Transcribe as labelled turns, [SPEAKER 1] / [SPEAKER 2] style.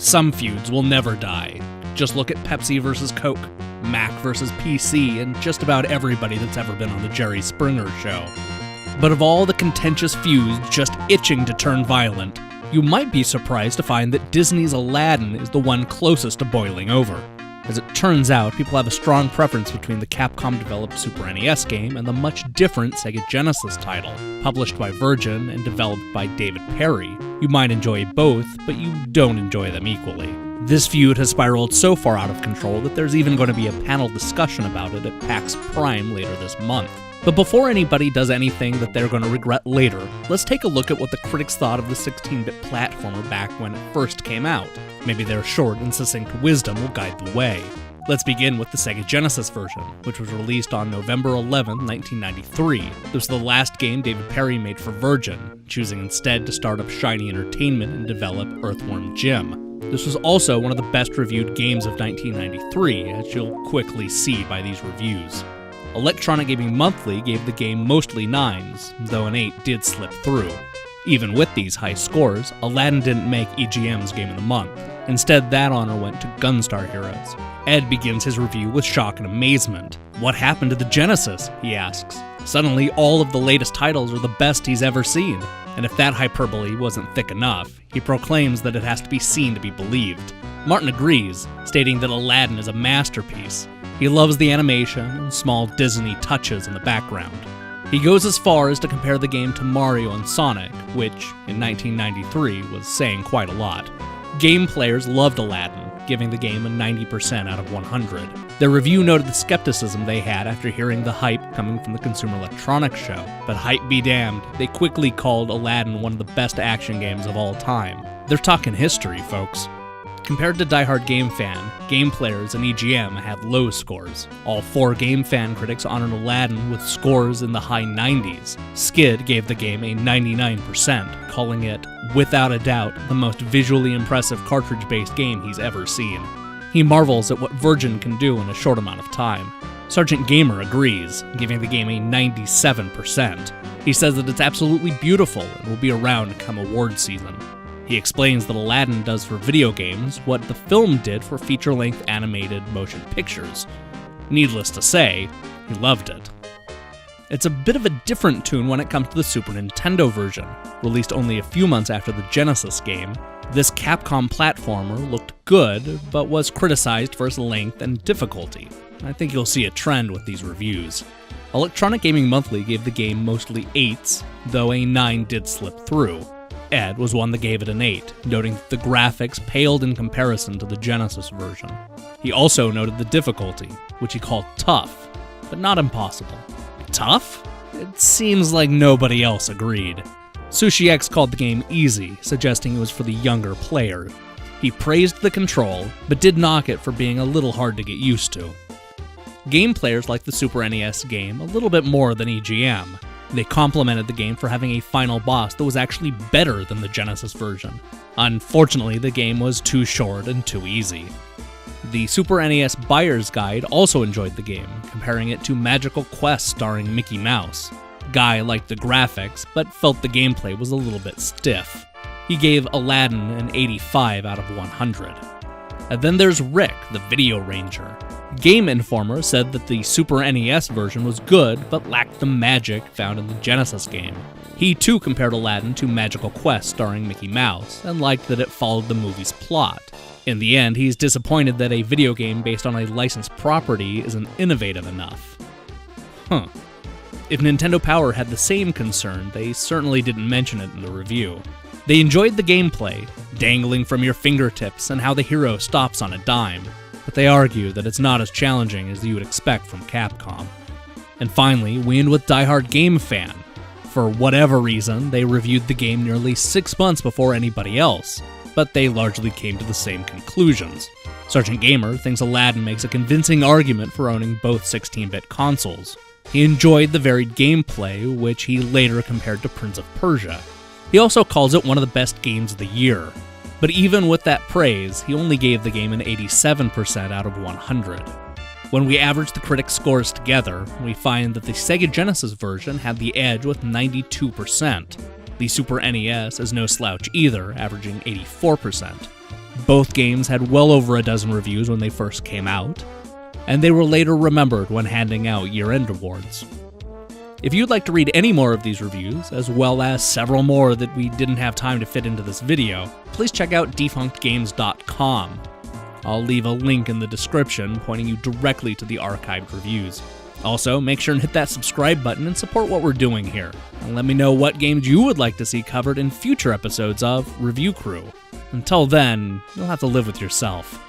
[SPEAKER 1] Some feuds will never die. Just look at Pepsi versus Coke, Mac versus PC, and just about everybody that's ever been on the Jerry Springer show. But of all the contentious feuds just itching to turn violent, you might be surprised to find that Disney's Aladdin is the one closest to boiling over. As it turns out, people have a strong preference between the Capcom-developed Super NES game and the much different Sega Genesis title, published by Virgin and developed by David Perry. You might enjoy both, but you don't enjoy them equally. This feud has spiraled so far out of control that there's even going to be a panel discussion about it at PAX Prime later this month. But before anybody does anything that they're going to regret later, let's take a look at what the critics thought of the 16-bit platformer back when it first came out. Maybe their short and succinct wisdom will guide the way. Let's begin with the Sega Genesis version, which was released on November 11, 1993. This was the last game David Perry made for Virgin, choosing instead to start up Shiny Entertainment and develop Earthworm Jim. This was also one of the best reviewed games of 1993, as you'll quickly see by these reviews. Electronic Gaming Monthly gave the game mostly 9s, though an 8 did slip through. Even with these high scores, Aladdin didn't make EGM's Game of the Month. Instead, that honor went to Gunstar Heroes. Ed begins his review with shock and amazement. What happened to the Genesis? He asks. Suddenly, all of the latest titles are the best he's ever seen. And if that hyperbole wasn't thick enough, he proclaims that it has to be seen to be believed. Martin agrees, stating that Aladdin is a masterpiece. He loves the animation and small Disney touches in the background. He goes as far as to compare the game to Mario and Sonic, which, in 1993, was saying quite a lot. Game players loved Aladdin, giving the game a 90% out of 100. Their review noted the skepticism they had after hearing the hype coming from the Consumer Electronics Show, but hype be damned, they quickly called Aladdin one of the best action games of all time. They're talking history, folks. Compared to Die Hard Game Fan, Game Players and EGM had low scores. All 4 Game Fan critics honored Aladdin with scores in the high 90s. Skid gave the game a 99%, calling it, without a doubt, the most visually impressive cartridge-based game he's ever seen. He marvels at what Virgin can do in a short amount of time. Sergeant Gamer agrees, giving the game a 97%. He says that it's absolutely beautiful and will be around come award season. He explains that Aladdin does for video games what the film did for feature-length animated motion pictures. Needless to say, he loved it. It's a bit of a different tune when it comes to the Super Nintendo version. Released only a few months after the Genesis game, this Capcom platformer looked good, but was criticized for its length and difficulty. I think you'll see a trend with these reviews. Electronic Gaming Monthly gave the game mostly 8s, though a 9 did slip through. Ed was one that gave it an 8, noting that the graphics paled in comparison to the Genesis version. He also noted the difficulty, which he called tough, but not impossible. Tough? It seems like nobody else agreed. Sushi X called the game easy, suggesting it was for the younger player. He praised the control, but did knock it for being a little hard to get used to. Game players liked the Super NES game a little bit more than EGM. They complimented the game for having a final boss that was actually better than the Genesis version. Unfortunately, the game was too short and too easy. The Super NES Buyer's Guide also enjoyed the game, comparing it to Magical Quest starring Mickey Mouse. Guy liked the graphics, but felt the gameplay was a little bit stiff. He gave Aladdin an 85 out of 100. And then there's Rick, the Video Ranger. Game Informer said that the Super NES version was good, but lacked the magic found in the Genesis game. He too compared Aladdin to Magical Quest starring Mickey Mouse, and liked that it followed the movie's plot. In the end, he's disappointed that a video game based on a licensed property isn't innovative enough. If Nintendo Power had the same concern, they certainly didn't mention it in the review. They enjoyed the gameplay, dangling from your fingertips, and how the hero stops on a dime. But they argue that it's not as challenging as you would expect from Capcom. And finally, we end with Die Hard Game Fan. For whatever reason, they reviewed the game nearly 6 months before anybody else, but they largely came to the same conclusions. Sergeant Gamer thinks Aladdin makes a convincing argument for owning both 16-bit consoles. He enjoyed the varied gameplay, which he later compared to Prince of Persia. He also calls it one of the best games of the year. But even with that praise, he only gave the game an 87% out of 100. When we average the critics' scores together, we find that the Sega Genesis version had the edge with 92%. The Super NES is no slouch either, averaging 84%. Both games had well over a dozen reviews when they first came out, and they were later remembered when handing out year-end awards. If you'd like to read any more of these reviews, as well as several more that we didn't have time to fit into this video, please check out defunctgames.com. I'll leave a link in the description pointing you directly to the archived reviews. Also, make sure and hit that subscribe button and support what we're doing here. And let me know what games you would like to see covered in future episodes of Review Crew. Until then, you'll have to live with yourself.